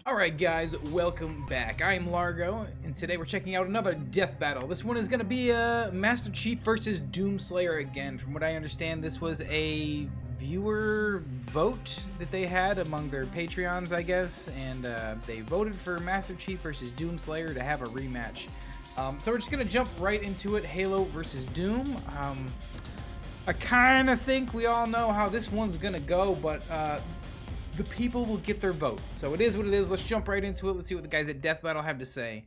Alright guys, welcome back. I am Largo, and today we're checking out another death battle. This one is going to be Master Chief versus Doomslayer again. From what I understand, this was a viewer vote that they had among their Patreons, I guess, and they voted for Master Chief versus Doomslayer to have a rematch. So we're just going to jump right into it, Halo versus Doom. I kind of think we all know how this one's going to go, but the people will get their vote. So it is what it is. Let's jump right into it. Let's see what the guys at Death Battle have to say.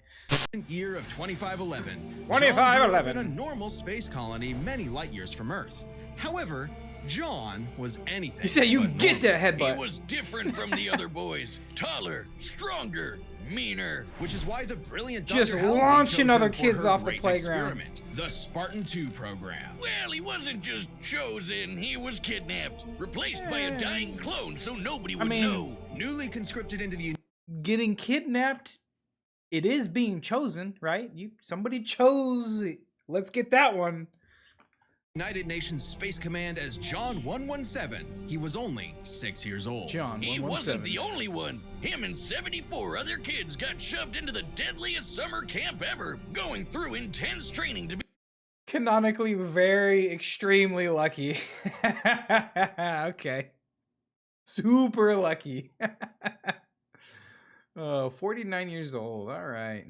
Year of 2511. 2511. In a normal space colony many light years from Earth. However, John was anything. You say you but get normal. that headbutt. He was different from the other boys. Taller, stronger, meaner. Which is why the brilliant Just Dr. Halsey launching chose other him for kids her off the great playground. Experiment, the Spartan 2 program. Well, he wasn't just chosen, he was kidnapped. Replaced by a dying clone so nobody would know. Newly conscripted into the Getting kidnapped, it is being chosen, right? Somebody chose it. Let's get that one. United Nations Space Command as John 117. He was only 6 years old. John He 117. wasn't the only one. Him and 74 other kids got shoved into the deadliest summer camp ever, going through intense training to be Canonically very extremely lucky. Okay. Super lucky. Oh, 49 years old. All right.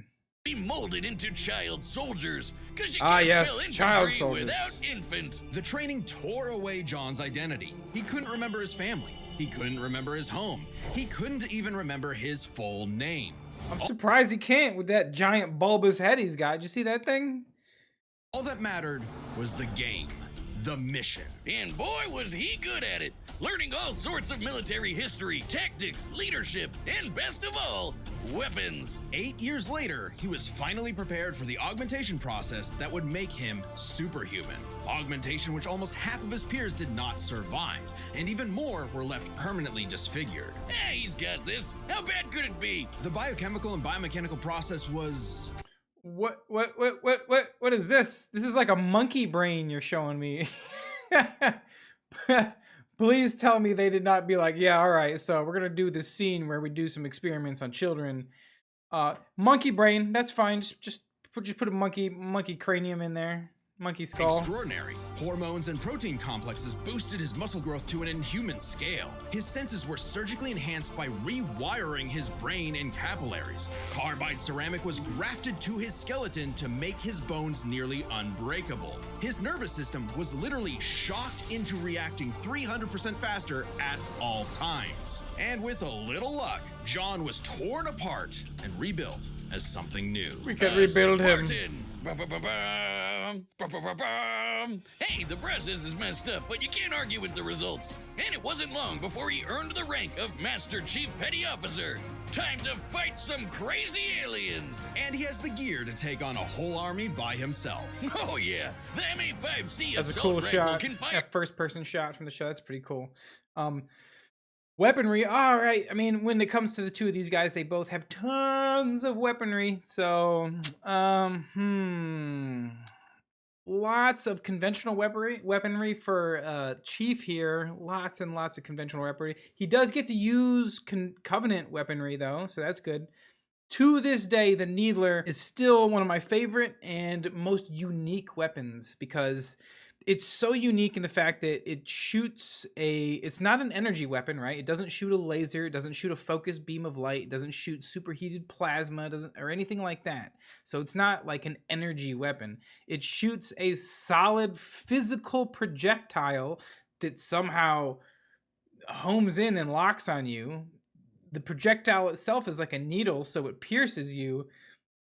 molded into child soldiers. Cause you Ah, can't yes, spell child infantry soldiers. without infant. The training tore away John's identity. He couldn't remember his family. He couldn't remember his home. He couldn't even remember his full name. I'm surprised he can't with that giant bulbous head he's got. Did you see that thing? All that mattered was the game, the mission. And boy, was he good at it. Learning all sorts of military history, tactics, leadership, and best of all, weapons. 8 years later, he was finally prepared for the augmentation process that would make him superhuman. Augmentation which almost half of his peers did not survive, and even more were left permanently disfigured. Hey, he's got this. How bad could it be? The biochemical and biomechanical process was... What is this? This is like a monkey brain you're showing me. Please tell me they did not be like, yeah, all right, so we're gonna do this scene where we do some experiments on children. Monkey brain, that's fine. Just put a monkey cranium in there. Monkey skull. extraordinary. Hormones and protein complexes boosted his muscle growth to an inhuman scale. His senses were surgically enhanced by rewiring his brain and capillaries. Carbide ceramic was grafted to his skeleton to make his bones nearly unbreakable. His nervous system was literally shocked into reacting 300% faster at all times. And with a little luck, John was torn apart and rebuilt as something new. We can rebuild him. Spartan. Ba-ba-ba-bum, ba-ba-ba-bum. Hey, the process is messed up, but you can't argue with the results. And it wasn't long before he earned the rank of Master Chief Petty Officer. Time to fight some crazy aliens. And he has the gear to take on a whole army by himself. Oh yeah, the MA5C That's a assault cool rifle shot. can fire. A first-person shot from the show. That's pretty cool. Weaponry. All right. I mean, when it comes to the two of these guys, they both have tons of weaponry. So, lots of conventional weaponry for Chief here. Lots and lots of conventional weaponry. He does get to use Covenant weaponry though, so that's good. To this day, the Needler is still one of my favorite and most unique weapons because it's so unique in the fact that it shoots it's not an energy weapon, right? It doesn't shoot a laser, it doesn't shoot a focused beam of light, it doesn't shoot superheated plasma, or anything like that. So it's not like an energy weapon. It shoots a solid physical projectile that somehow homes in and locks on you. The projectile itself is like a needle, so it pierces you,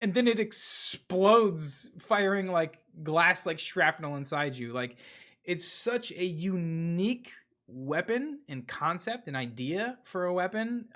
and then it explodes, firing like glass, like shrapnel inside you. Like, it's such a unique weapon and concept and idea for a weapon.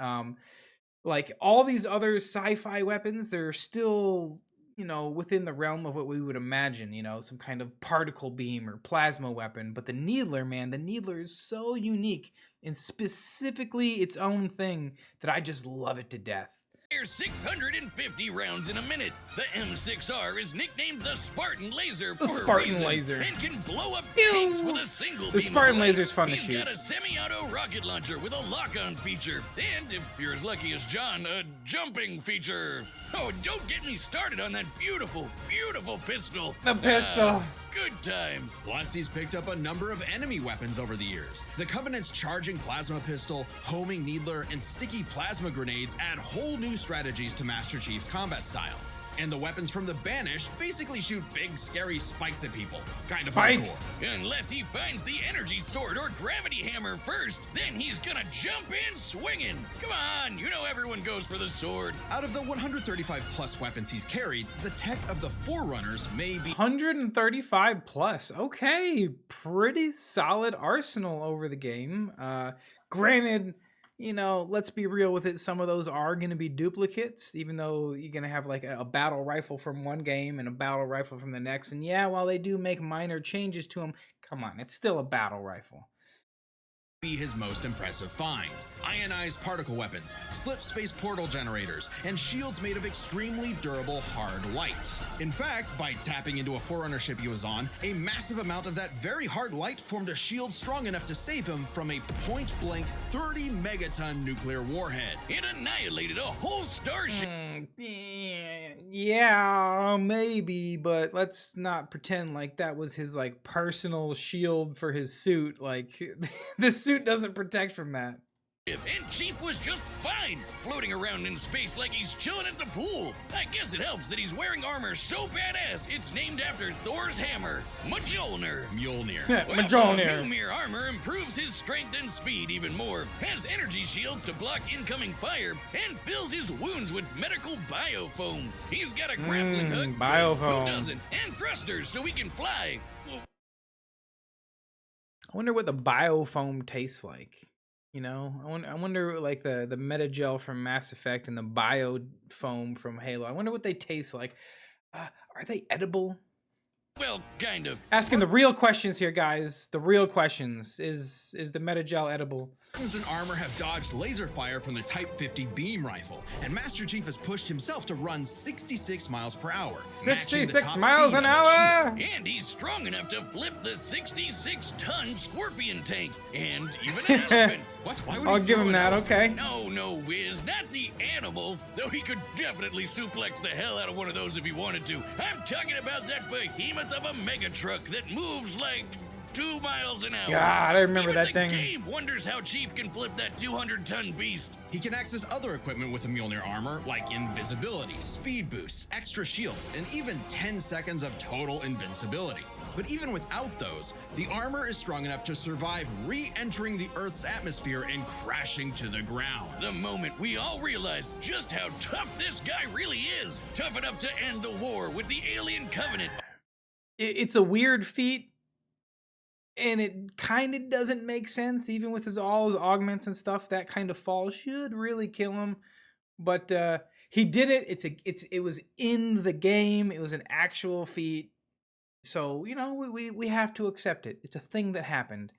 Like all these other sci-fi weapons, they're still, within the realm of what we would imagine, some kind of particle beam or plasma weapon. But the Needler, man, the Needler is so unique and specifically its own thing that I just love it to death. Fires 650 rounds in a minute. The M6R is nicknamed the Spartan Laser The for Spartan a reason, Laser. and can blow up Pew! tanks with a single The beam Spartan of light. Laser's fun to He's shoot. got a semi-auto rocket launcher with a lock-on feature, and if you're as lucky as John, a jumping feature. Oh, don't get me started on that beautiful, beautiful pistol. The pistol. Good times. Plus, he's picked up a number of enemy weapons over the years. The Covenant's charging plasma pistol, homing needler, and sticky plasma grenades add whole new strategies to Master Chief's combat style. And the weapons from the Banished basically shoot big, scary spikes at people. Kind Spikes. of hardcore. Unless he finds the energy sword or gravity hammer first, then he's gonna jump in swinging. Come on, you know everyone goes for the sword. Out of the 135 plus weapons he's carried, the tech of the Forerunners may be 135 plus. Okay, pretty solid arsenal over the game. Granted, you know, let's be real with it. Some of those are going to be duplicates, even though you're going to have like a battle rifle from one game and a battle rifle from the next. And yeah, while they do make minor changes to them, come on, it's still a battle rifle. his most impressive find. Ionized particle weapons, slip space portal generators, and shields made of extremely durable hard light. In fact, by tapping into a Forerunner ship he was on, a massive amount of that very hard light formed a shield strong enough to save him from a point-blank 30 megaton nuclear warhead. It annihilated a whole starship. Yeah, maybe, but let's not pretend like that was his like personal shield for his suit. Like this suit doesn't protect from that. And Chief was just fine, floating around in space like he's chilling at the pool. I guess it helps that he's wearing armor so badass it's named after Thor's hammer, Mjolnir. Mjolnir. Well, Mjolnir. Mjolnir armor improves his strength and speed even more, has energy shields to block incoming fire, and fills his wounds with medical biofoam. He's got a grappling hook, 'cause biofoam. who doesn't, and thrusters so he can fly. I wonder what the biofoam tastes like. You know, I wonder like the Metagel from Mass Effect and the biofoam from Halo. I wonder what they taste like. Are they edible? Well, kind of. Asking the real questions here, guys. The real questions. Is the Metagel edible? Weapons and armor have dodged laser fire from the Type 50 beam rifle, and Master Chief has pushed himself to run 66 miles per hour. 66 miles an hour? And he's strong enough to flip the 66-ton Scorpion tank, and even an elephant. What? Why would I'll he give throw him an that, elephant? okay. No, Wiz, not the animal, though he could definitely suplex the hell out of one of those if he wanted to. I'm talking about that behemoth of a mega truck that moves like 2 miles an hour. God, I remember Even that thing. The game wonders how Chief can flip that 200-ton beast. He can access other equipment with the Mjolnir armor, like invisibility, speed boosts, extra shields, and even 10 seconds of total invincibility. But even without those, the armor is strong enough to survive re-entering the Earth's atmosphere and crashing to the ground. The moment we all realize just how tough this guy really is. Tough enough to end the war with the alien covenant. It's a weird feat, and it kind of doesn't make sense, even with all his augments and stuff. That kind of fall should really kill him, but he did it. It was in the game. It was an actual feat, so you know we have to accept it. It's a thing that happened.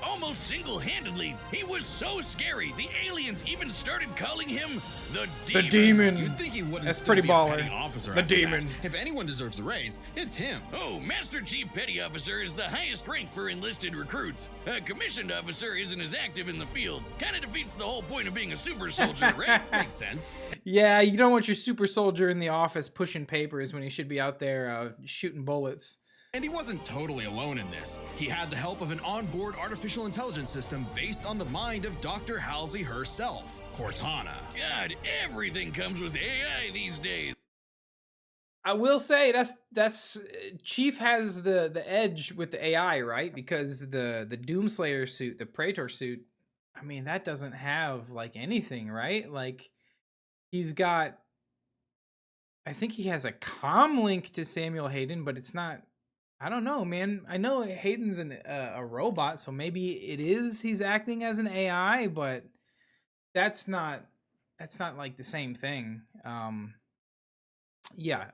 Almost single-handedly. He was so scary, the aliens even started calling him the Demon. The Demon. You'd think he wouldn't That's still pretty be a baller. petty officer The after that. Demon. If anyone deserves a raise, it's him. Oh, Master Chief Petty Officer is the highest rank for enlisted recruits. A commissioned officer isn't as active in the field. Kinda defeats the whole point of being a super soldier, right? Makes sense. Yeah, you don't want your super soldier in the office pushing papers when he should be out there shooting bullets. And he wasn't totally alone in this. He had the help of an onboard artificial intelligence system based on the mind of Dr. Halsey herself, Cortana. God, everything comes with AI these days. I will say that's Chief has the edge with the AI, right? Because the Doomslayer suit, the Praetor suit, I mean that doesn't have like anything, right? Like he's got, I think he has a comm link to Samuel Hayden, but it's not. I don't know, man. I know Hayden's a robot, so maybe it is he's acting as an AI, but that's not like the same thing. Yeah,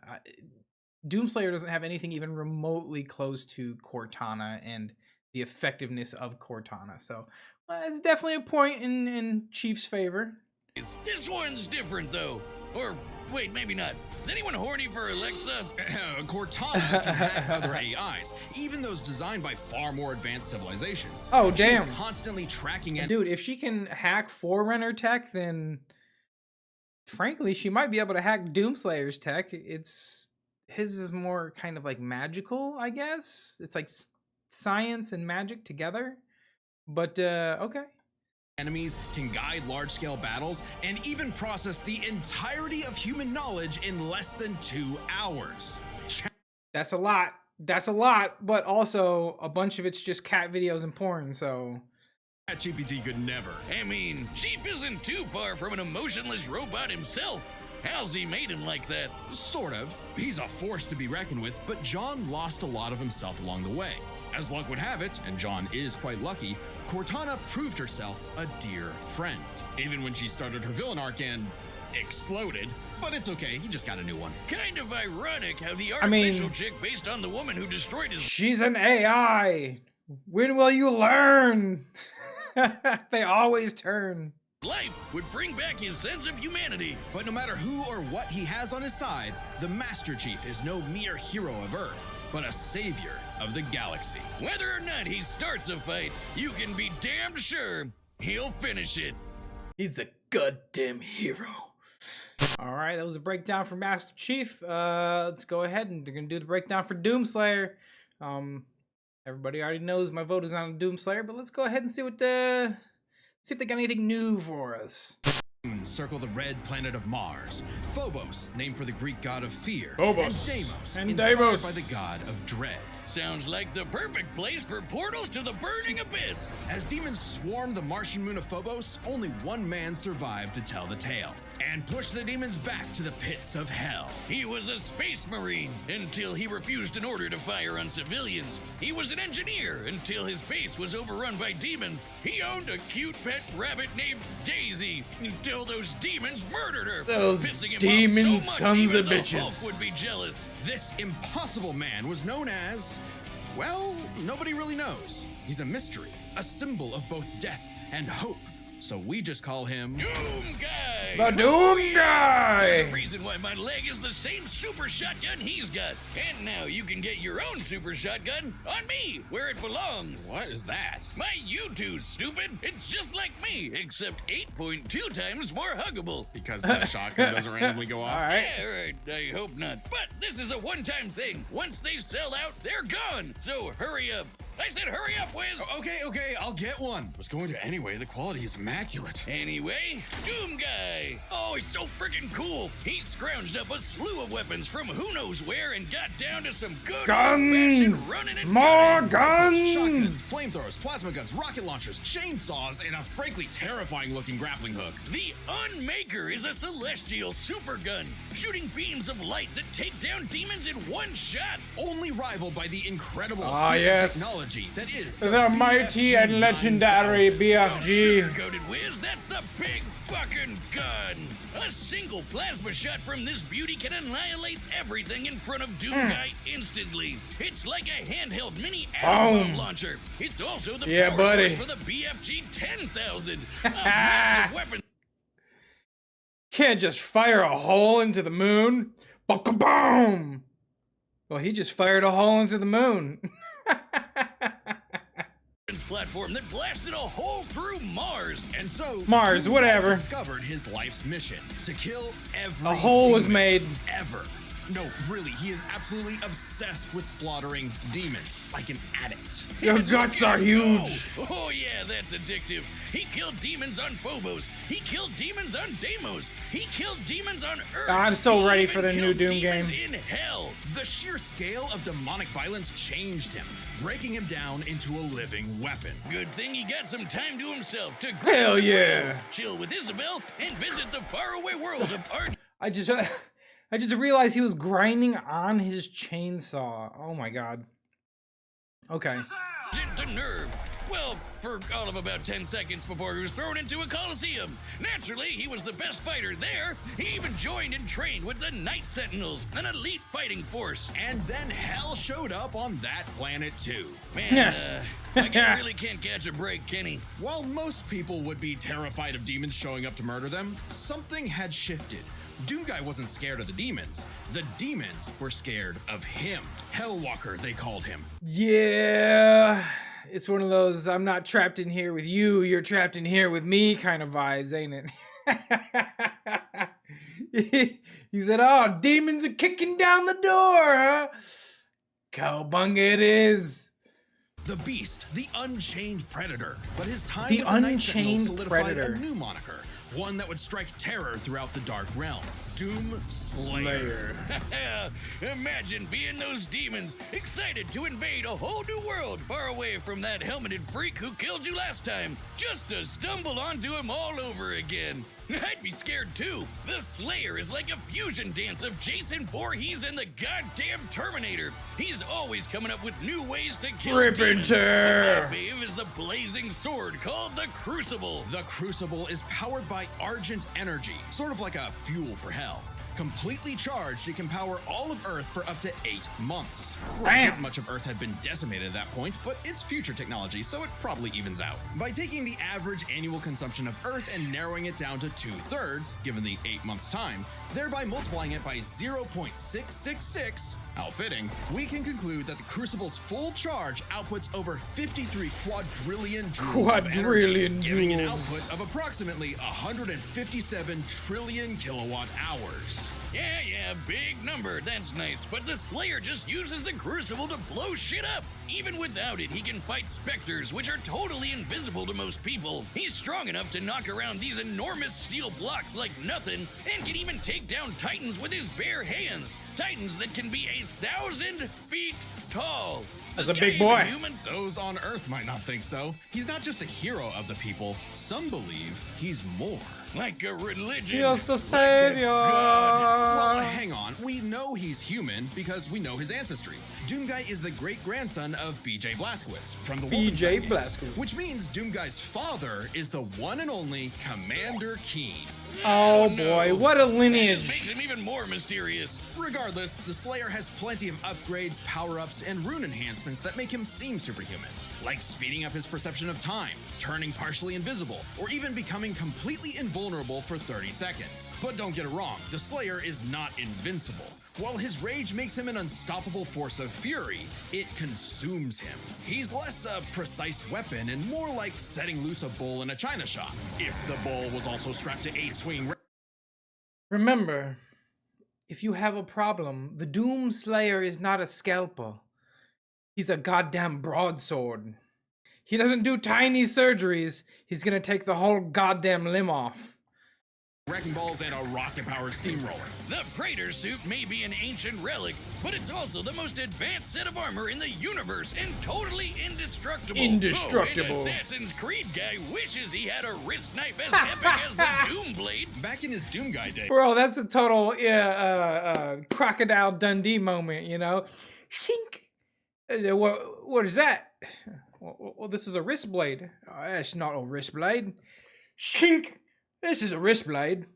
Doomslayer doesn't have anything even remotely close to Cortana and the effectiveness of Cortana. So it's definitely a point in Chief's favor. This one's different, though. Or, wait, maybe not. Is anyone horny for Alexa? Cortana can hack other AIs, even those designed by far more advanced civilizations. Oh, damn. She's constantly tracking and Dude, if she can hack Forerunner tech, then frankly, she might be able to hack Doomslayer's tech. His is more kind of like magical, I guess. It's like science and magic together. But okay. enemies, can guide large-scale battles, and even process the entirety of human knowledge in less than 2 hours. That's a lot. That's a lot, but also a bunch of it's just cat videos and porn, so... ChatGPT could never. I mean, Chief isn't too far from an emotionless robot himself. Halsey made him like that. Sort of. He's a force to be reckoned with, but John lost a lot of himself along the way. As luck would have it, and John is quite lucky, Cortana proved herself a dear friend. Even when she started her villain arc and exploded, but it's okay, he just got a new one. Kind of ironic how the artificial chick based on the woman who destroyed his... She's an AI! When will you learn? They always turn. Life would bring back his sense of humanity. But no matter who or what he has on his side, the Master Chief is no mere hero of Earth, but a savior of the galaxy. Whether or not he starts a fight, you can be damned sure he'll finish it. He's a goddamn hero. All right, that was a breakdown for Master Chief. Let's go ahead and they're gonna do the breakdown for Doomslayer. Everybody already knows my vote is on Doomslayer, but let's go ahead and see what see if they got anything new for us. Circle the red planet of Mars. Phobos, named for the Greek god of fear. Phobos. And Deimos, inspired by the god of dread. Sounds like the perfect place for portals to the burning abyss. As demons swarmed the Martian moon of Phobos, only one man survived to tell the tale and push the demons back to the pits of hell. He was a space marine until he refused an order to fire on civilians. He was an engineer until his base was overrun by demons. He owned a cute pet rabbit named Daisy until those demons murdered her. Those pissing him demon off so much sons even of the bitches. Hulk would be jealous. This impossible man was known as, well, nobody really knows. He's a mystery, a symbol of both death and hope. So we just call him Doom Guy! The Doom Guy! There's a reason why my leg is the same super shotgun he's got. And now you can get your own super shotgun on me, where it belongs. What is that? My U2, stupid. It's just like me, except 8.2 times more huggable. Because the shotgun doesn't randomly go off? All right. Yeah, right. I hope not. But this is a one-time thing. Once they sell out, they're gone. So hurry up. I said hurry up, Wiz! Okay, I'll get one. Was going to anyway, the quality is immaculate. Anyway, Doom Guy! Oh, he's so freaking cool! He scrounged up a slew of weapons from who knows where and got down to some good old-fashioned Guns! running and More gunning. Shotguns, guns! flamethrowers, plasma guns, rocket launchers, chainsaws, and a frankly terrifying looking grappling hook. The Unmaker is a celestial super gun, shooting beams of light that take down demons in one shot. Only rivaled by the incredible yes. technology that is The mighty and legendary BFG. Sugar-coated Wiz, that's the big fucking gun. A single plasma shot from this beauty can annihilate everything in front of Doom Guy instantly. It's like a handheld mini atom bomb launcher. It's also the power source for the BFG 10,000, a massive weapon. Can't just fire a hole into the moon. Boom! Well, he just fired a hole into the moon. Platform that blasted a hole through Mars. And so Mars, Doom whatever. discovered his life's mission to kill every A hole was demon made. ever. No, really, he is absolutely obsessed with slaughtering demons, like an addict. Your guts are huge. Oh yeah, that's addictive. He killed demons on Phobos. He killed demons on Deimos. He killed demons on Earth. I'm so He ready even for the new killed Doom demons game. in hell. The sheer scale of demonic violence changed him, breaking him down into a living weapon. Good thing he got some time to himself to Hell grind some yeah. rails, chill with Isabel, and visit the faraway world of art. I just realized he was grinding on his chainsaw. Oh my god. Okay. To nerve. Well, for all of about 10 seconds before he was thrown into a coliseum. Naturally, he was the best fighter there. He even joined and trained with the Night Sentinels, an elite fighting force. And then hell showed up on that planet too. Man, I really can't catch a break, Kenny. While most people would be terrified of demons showing up to murder them, something had shifted. Doomguy wasn't scared of the demons were scared of him. Hellwalker, they called him. Yeah, it's one of those I'm not trapped in here with you, you're trapped in here with me kind of vibes, ain't it? He said, oh, demons are kicking down the door, huh? Cowabunga it is. The Beast, the Unchained Predator. But his time The with the Night Unchained Sentinels solidified Predator. a new moniker, one that would strike terror throughout the Dark Realm. Doomslayer. Imagine being those demons, excited to invade a whole new world far away from that helmeted freak who killed you last time, just to stumble onto him all over again. I'd be scared too. The Slayer is like a fusion dance of Jason Voorhees and the goddamn Terminator. He's always coming up with new ways to kill Rip and demons. tear. My fave is the blazing sword called the Crucible. The Crucible is powered by Argent energy, sort of like a fuel for hell. Completely charged, it can power all of Earth for up to 8 months. Granted, much of Earth had been decimated at that point, but it's future technology, so it probably evens out. By taking the average annual consumption of Earth and narrowing it down to 2/3, given the 8 months time, thereby multiplying it by 0.666, how fitting, we can conclude that the Crucible's full charge outputs over 53 quadrillion joules of energy, giving an output of approximately 157 trillion kilowatt hours. Yeah, big number. That's nice. But the Slayer just uses the Crucible to blow shit up. Even without it, he can fight specters, which are totally invisible to most people. He's strong enough to knock around these enormous steel blocks like nothing, and can even take down titans with his bare hands. Titans that can be 1,000 feet tall. That's a big boy. Human? Those on Earth might not think so. He's not just a hero of the people. Some believe he's more. Like a religion. He's the Like a savior. god. Well, hang on. We know he's human because we know his ancestry. Doomguy is the great-grandson of B.J. Blazkowicz from the B.J. Wolfenstein games, Blazkowicz. which means Doomguy's father is the one and only Commander Keen. Oh no. boy, what a That just makes lineage. him even more mysterious. Regardless, the Slayer has plenty of upgrades, power-ups, and rune enhancements that make him seem superhuman, like speeding up his perception of time, turning partially invisible, or even becoming completely invulnerable for 30 seconds. But don't get it wrong, the Slayer is not invincible. While his rage makes him an unstoppable force of fury, it consumes him. He's less a precise weapon and more like setting loose a bull in a china shop, if the bull was also strapped to 8 swinging Remember, if you have a problem, the Doomslayer is not a scalpel. He's a goddamn broadsword. He doesn't do tiny surgeries. He's gonna take the whole goddamn limb off. wrecking balls and a rocket-powered steamroller. The Praetor suit may be an ancient relic, but it's also the most advanced set of armor in the universe and totally indestructible. Indestructible. Oh, and Assassin's Creed guy wishes he had a wrist knife as epic as the Doomblade. Back in his Doomguy days, Bro, that's a total Crocodile Dundee moment, you know? Shink! What is that? Well, this is a wrist blade. Oh, that's not a wrist blade. Shink! This is a wrist blade.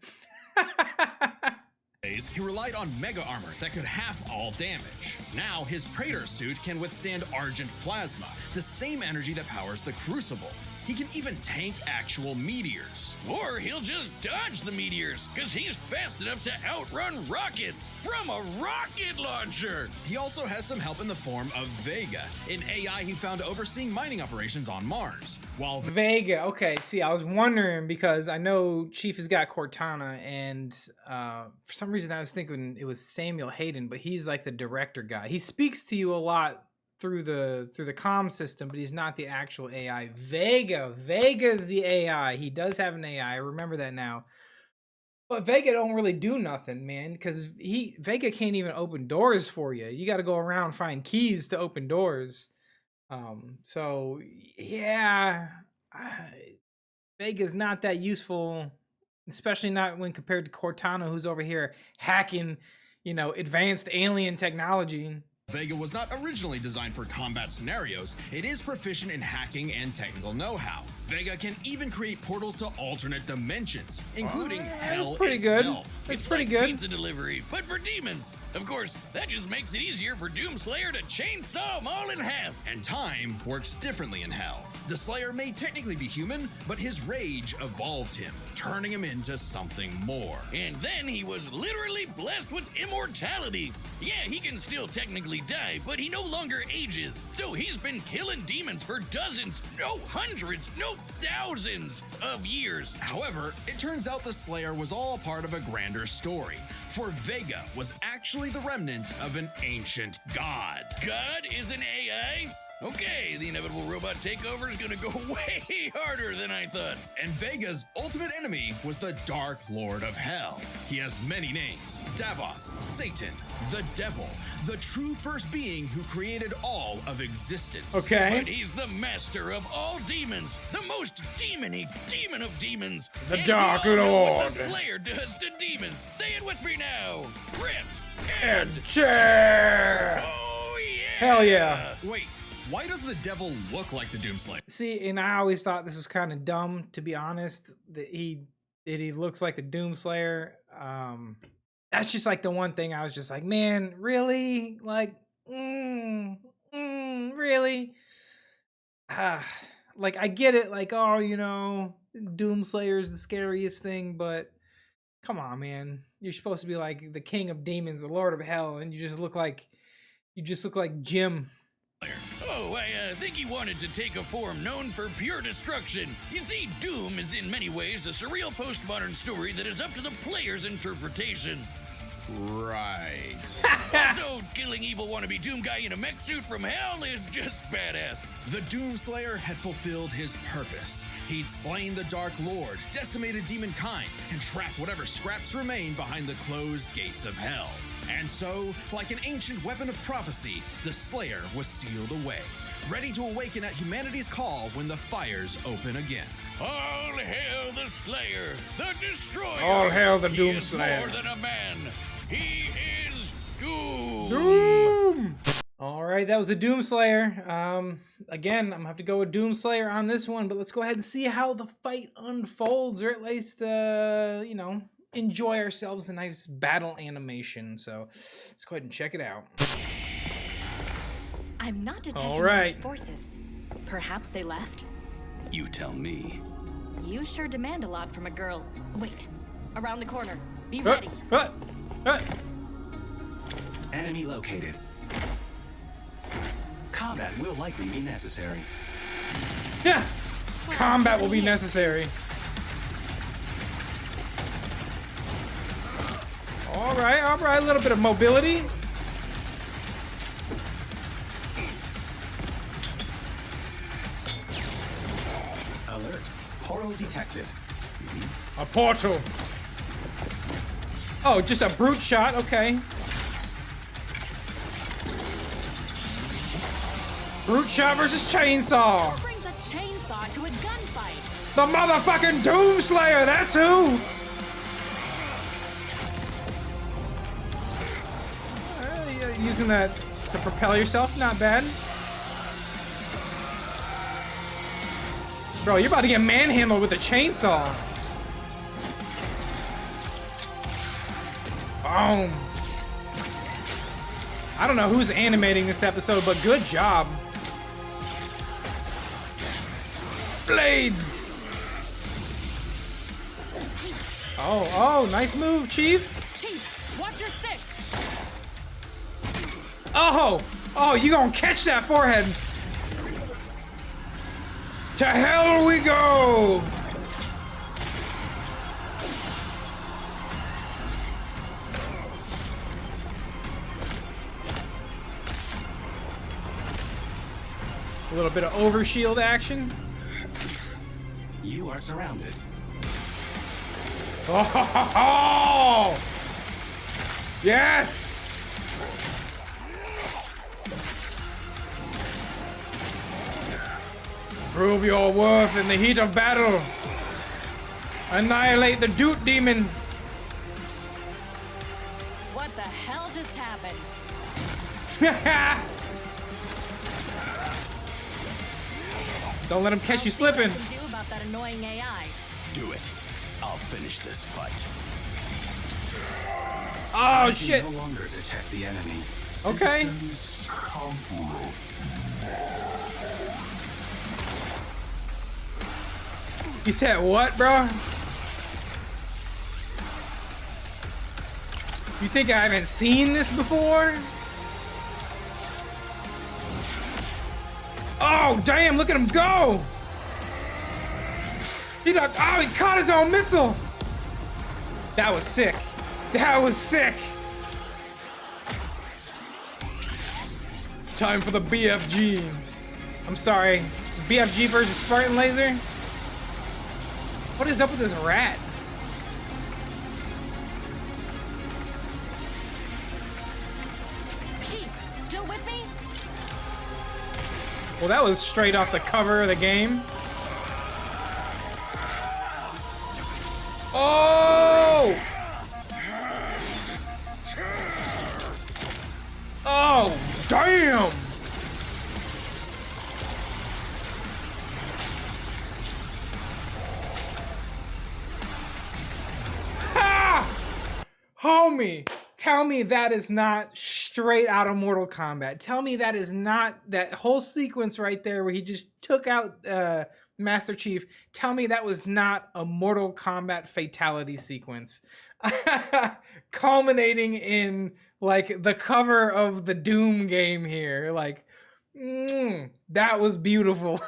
he relied on mega armor that could half all damage. Now, his Praetor suit can withstand Argent plasma, the same energy that powers the Crucible. He can even tank actual meteors. Or he'll just dodge the meteors, because he's fast enough to outrun rockets from a rocket launcher. He also has some help in the form of Vega, an AI he found overseeing mining operations on Mars. While Vega. Okay, see, I was wondering because I know Chief has got Cortana, and for some reason I was thinking it was Samuel Hayden, but he's like the director guy. He speaks to you a lot through the comm system, but he's not the actual AI. Vega is the AI. He does have an AI. I remember that now. But Vega don't really do nothing, man, because Vega can't even open doors for you. You got to go around and find keys to open doors. So yeah, Vega's not that useful, especially not when compared to Cortana, who's over here hacking, advanced alien technology. Vega was not originally designed for combat scenarios, it is proficient in hacking and technical know-how. Vega can even create portals to alternate dimensions, including hell That's pretty itself. good. That's It's pretty like good. pizza delivery, but for demons. Of course, that just makes it easier for Doomslayer to chainsaw them all in half. And time works differently in hell. The Slayer may technically be human, but his rage evolved him, turning him into something more. And then he was literally blessed with immortality. Yeah, he can still technically die, but he no longer ages. So he's been killing demons for dozens, no hundreds, no thousands of years. However, it turns out the Slayer was all part of a grander story, for Vega was actually the remnant of an ancient god. God is an AI? Okay, the inevitable robot takeover is gonna go way harder than I thought. And Vega's ultimate enemy was the Dark Lord of Hell. He has many names: Davoth, Satan, the Devil, the true first being who created all of existence. Okay. But he's the master of all demons, the most demon-y demon of demons. The And Dark we all know what Lord. the Slayer does to demons. Say it with me now. Rip And chair. Oh yeah! Hell yeah. Wait, why does the Devil look like the Doomslayer? See, and I always thought this was kind of dumb, to be honest. That he looks like the Doomslayer. That's just like the one thing I was just like, man, really? Like, really? Like I get it, like, oh, you know, Doomslayer is the scariest thing, but come on, man. You're supposed to be like the king of demons, the Lord of Hell, and you just look like Jim. Oh, I think he wanted to take a form known for pure destruction. You see, Doom is in many ways a surreal postmodern story that is up to the player's interpretation. Right. Also, killing evil wannabe Doom guy in a mech suit from hell is just badass. The Doomslayer had fulfilled his purpose. He'd slain the Dark Lord, decimated demonkind, and trapped whatever scraps remained behind the closed gates of hell. And so, like an ancient weapon of prophecy, the Slayer was sealed away, ready to awaken at humanity's call when the fires open again. All hail the Slayer, the Destroyer. All hail the He is Doomslayer. more than a man. He is Doom. Doom! All right, that was the Doomslayer. Again, I'm gonna have to go with Doomslayer on this one, but let's go ahead and see how the fight unfolds, or at least, you know, enjoy ourselves a nice battle animation. So let's go ahead and check it out. I'm not detecting All right. any forces. Perhaps they left? You tell me. You sure demand a lot from a girl. Wait, around the corner. Be Uh, ready. Enemy located. Combat will likely be necessary. Yeah, combat will be necessary. All right, a little bit of mobility. Alert. Portal detected. A portal. Oh, just a brute shot, okay. Brute shot versus chainsaw. Who brings a chainsaw to a gunfight? The motherfucking Doomslayer, that's who! Using that to propel yourself, not bad. Bro, you're about to get manhandled with a chainsaw. Boom. I don't know who's animating this episode, but good job. Blades! Oh, nice move, Chief. Chief, watch your six. Oh, you gonna catch that forehead. To hell we go! A little bit of overshield action. You are surrounded. Oh! Yes! Prove your worth in the heat of battle. Annihilate the Doot Demon. What the hell just happened? Don't let him catch you slipping. What I can do about that annoying AI. Do it. I'll finish this fight. Oh, I shit. can no longer detect the enemy. Okay. Systems He said what, bro? You think I haven't seen this before? Oh, damn, look at him go! He caught his own missile! That was sick. That was sick! Time for the BFG. I'm sorry. BFG versus Spartan Laser? What is up with this rat? Chief, still with me? Well, that was straight off the cover of the game. Oh! Oh, damn! Ha! Homie, tell me that is not straight out of Mortal Kombat. Tell me that is not that whole sequence right there where he just took out Master Chief. Tell me that was not a Mortal Kombat fatality sequence. Culminating in like the cover of the Doom game here. Like, that was beautiful.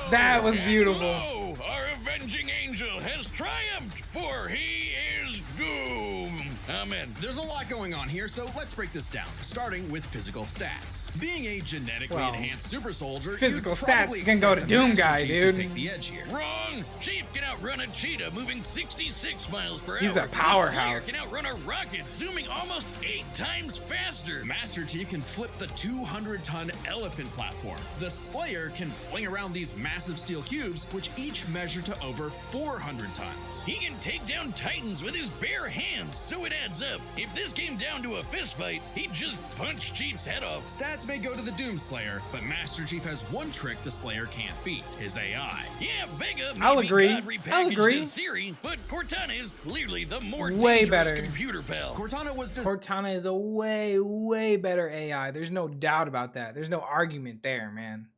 That was beautiful. Lo, our avenging angel has triumphed, for he is Doom. Amen. There's a lot going on here, so let's break this down, starting with physical stats. Being a genetically Well, enhanced super soldier, physical you'd probably stats can go to expect the Doom Master Guy, Chief dude. to take the edge here. Wrong! Chief can outrun a cheetah moving 66 miles per hour. He's a powerhouse. The Slayer can outrun a rocket zooming almost 8 times faster. Master Chief can flip the 200-ton elephant platform. The Slayer can fling around these massive steel cubes, which each measure to over 400 tons. He can take down titans with his bare hands, so it adds up. If this came down to a fist fight, he'd just punch Chief's head off. Stats may go to the Doomslayer, but Master Chief has one trick the Slayer can't beat, his AI. Yeah, Vega may I'll be agree. God I'll repackaged agree. as Siri, but Cortana is clearly the more Way dangerous better. computer pal. Cortana was Cortana is a way better AI. There's no doubt about that. There's no argument there, man.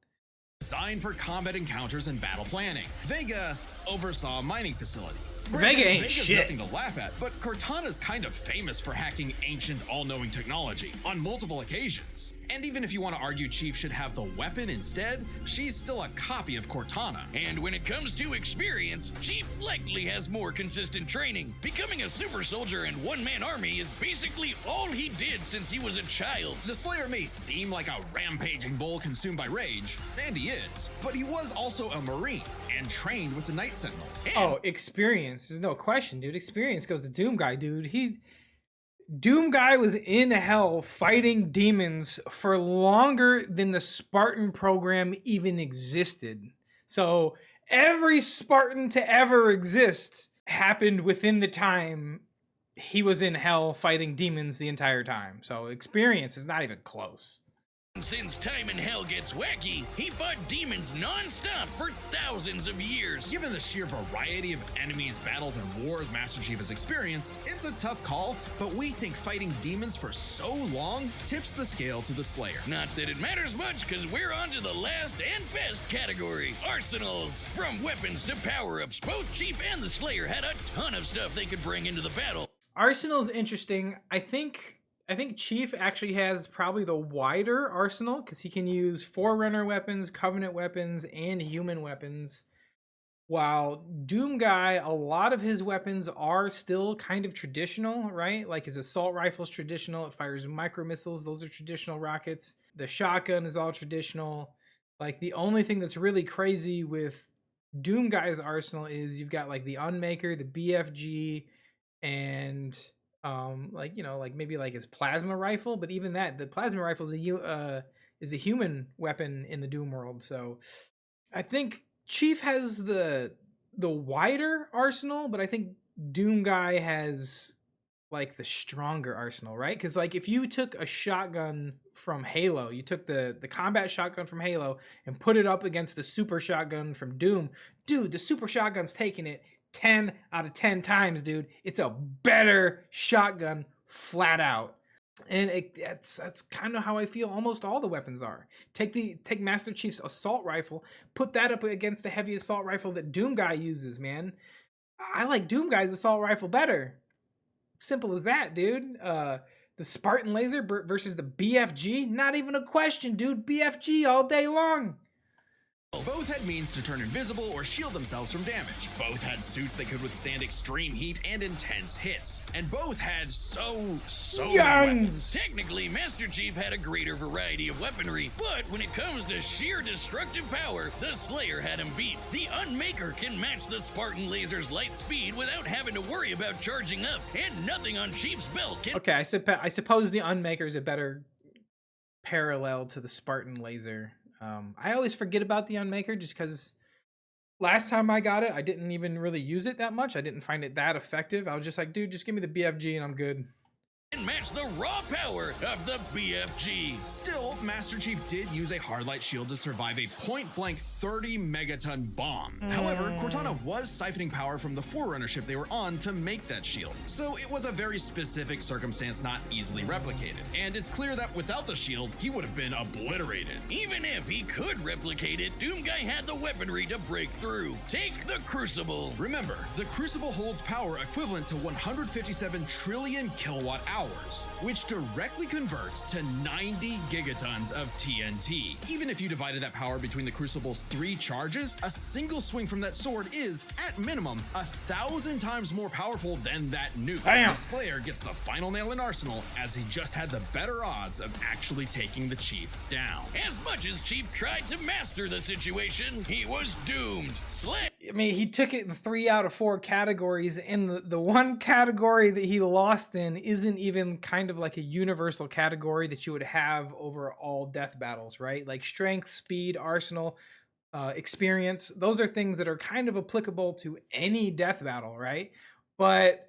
designed for combat encounters and battle planning. Vega oversaw a mining facility. Vega ain't Vega's shit. nothing to laugh at, but Cortana's kind of famous for hacking ancient, all-knowing technology on multiple occasions. And even if you want to argue Chief should have the weapon instead, she's still a copy of Cortana. And when it comes to experience, Chief likely has more consistent training. Becoming a super soldier and one-man army is basically all he did since he was a child. The Slayer may seem like a rampaging bull consumed by rage, and he is, but he was also a Marine and trained with the Night Sentinels. And Oh, experience. There's no question, dude. Experience goes to Doom Guy, dude. Doom Guy was in hell fighting demons for longer than the Spartan program even existed. So every Spartan to ever exist happened within the time he was in hell fighting demons the entire time. So experience is not even close. since time in hell gets wacky, he fought demons non-stop for thousands of years. Given the sheer variety of enemies, battles, and wars Master Chief has experienced, it's a tough call, but we think fighting demons for so long tips the scale to the Slayer. Not that it matters much, because we're on to the last and best category, arsenals. From weapons to power-ups, both Chief and the Slayer had a ton of stuff they could bring into the battle. Arsenal's interesting. I think Chief actually has probably the wider arsenal because he can use Forerunner weapons, Covenant weapons, and human weapons. While Doom Guy, a lot of his weapons are still kind of traditional, right? Like his assault rifle's traditional. It fires micro missiles. Those are traditional rockets. The shotgun is all traditional. Like the only thing that's really crazy with Doom Guy's arsenal is you've got like the Unmaker, the BFG, and like maybe like his plasma rifle, but even that, the plasma rifle is a human weapon in the Doom world. So I think Chief has the wider arsenal, but I think Doom Guy has like the stronger arsenal, right? Because like if you took a shotgun from Halo, you took the combat shotgun from Halo and put it up against the super shotgun from Doom, dude, the super shotgun's taking it 10 out of 10 times, dude. It's a better shotgun flat out. And that's kind of how I feel almost all the weapons are. Take Master Chief's assault rifle, put that up against the heavy assault rifle that Doom Guy uses, man. I like Doom Guy's assault rifle better. Simple as that, dude. The Spartan laser versus the BFG, not even a question, dude. BFG all day long. Both had means to turn invisible or shield themselves from damage. Both had suits that could withstand extreme heat and intense hits. And both had so many weapons. Technically, Master Chief had a greater variety of weaponry, but when it comes to sheer destructive power, the Slayer had him beat. The Unmaker can match the Spartan laser's light speed without having to worry about charging up, and nothing on Chief's belt can... Okay, I suppose the Unmaker is a better parallel to the Spartan laser. I always forget about the Unmaker just because last time I got it, I didn't even really use it that much. I didn't find it that effective. I was just like, dude, just give me the BFG and I'm good. And match the raw power of the BFG. Still, Master Chief did use a hardlight shield to survive a point-blank 30-megaton bomb. However, Cortana was siphoning power from the Forerunner ship they were on to make that shield, so it was a very specific circumstance not easily replicated. And it's clear that without the shield, he would have been obliterated. Even if he could replicate it, Doom Guy had the weaponry to break through. Take the Crucible. Remember, the Crucible holds power equivalent to 157 trillion kilowatt hours, which directly converts to 90 gigatons of TNT. Even if you divided that power between the Crucible's 3 charges, a single swing from that sword is, at minimum, 1,000 times more powerful than that nuke. Bam! The Slayer gets the final nail in Arsenal, as he just had the better odds of actually taking the Chief down. As much as Chief tried to master the situation, he was doomed. I mean, he took it in 3 out of 4 categories, and the one category that he lost in isn't even kind of like a universal category that you would have over all death battles, right? Like strength, speed, arsenal, experience. Those are things that are kind of applicable to any death battle, right? But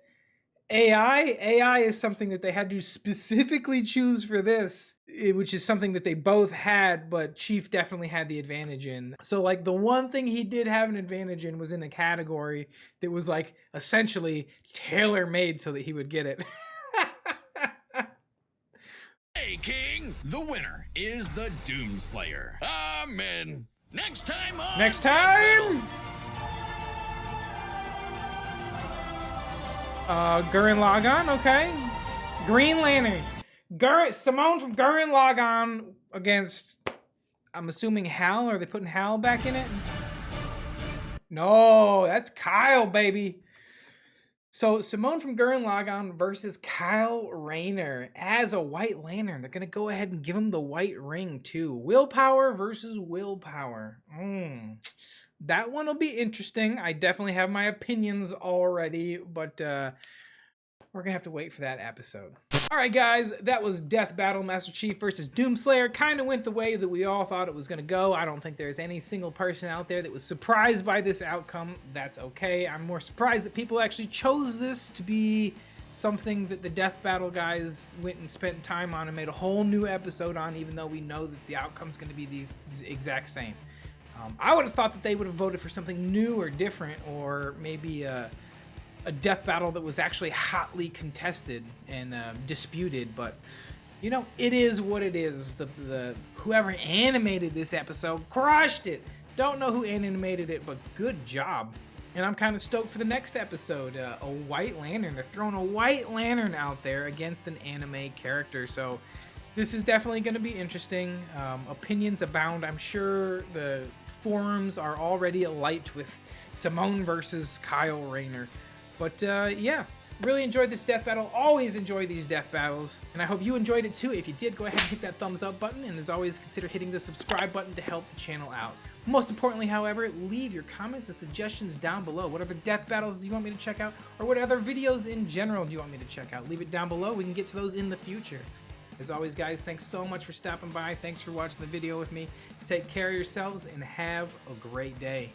AI is something that they had to specifically choose for this, which is something that they both had, but Chief definitely had the advantage in. So like the one thing he did have an advantage in was in a category that was like essentially tailor-made so that he would get it. Hey, King! The winner is the Doomslayer. Amen. Next time on... Next time! Gurren Lagann, okay. Green Lantern. Simone from Gurren Lagann against, I'm assuming Hal. Are they putting Hal back in it? No, that's Kyle, baby. So Simone from Gurren Lagann versus Kyle Rayner as a White Lantern. They're going to go ahead and give him the white ring too. Willpower versus willpower. That one will be interesting. I definitely have my opinions already, but we're going to have to wait for that episode. All right, guys, that was Death Battle Master Chief versus Doomslayer. Kind of went the way that we all thought it was going to go. I don't think there's any single person out there that was surprised by this outcome. That's okay. I'm more surprised that people actually chose this to be something that the Death Battle guys went and spent time on and made a whole new episode on, even though we know that the outcome's going to be the exact same. I would have thought that they would have voted for something new or different, or maybe a death battle that was actually hotly contested and disputed, but you know, it is what it is. The whoever animated this episode crushed it. Don't know who animated it, but good job. And I'm kind of stoked for the next episode. A White Lantern. They're throwing a White Lantern out there against an anime character, so this is definitely going to be interesting. Opinions abound. I'm sure the forums are already alight with Simone versus Kyle Rayner. But yeah, really enjoyed this death battle. Always enjoy these death battles. And I hope you enjoyed it too. If you did, go ahead and hit that thumbs up button. And as always, consider hitting the subscribe button to help the channel out. Most importantly, however, leave your comments and suggestions down below. What other death battles do you want me to check out? Or what other videos in general do you want me to check out? Leave it down below. We can get to those in the future. As always, guys, thanks so much for stopping by. Thanks for watching the video with me. Take care of yourselves and have a great day.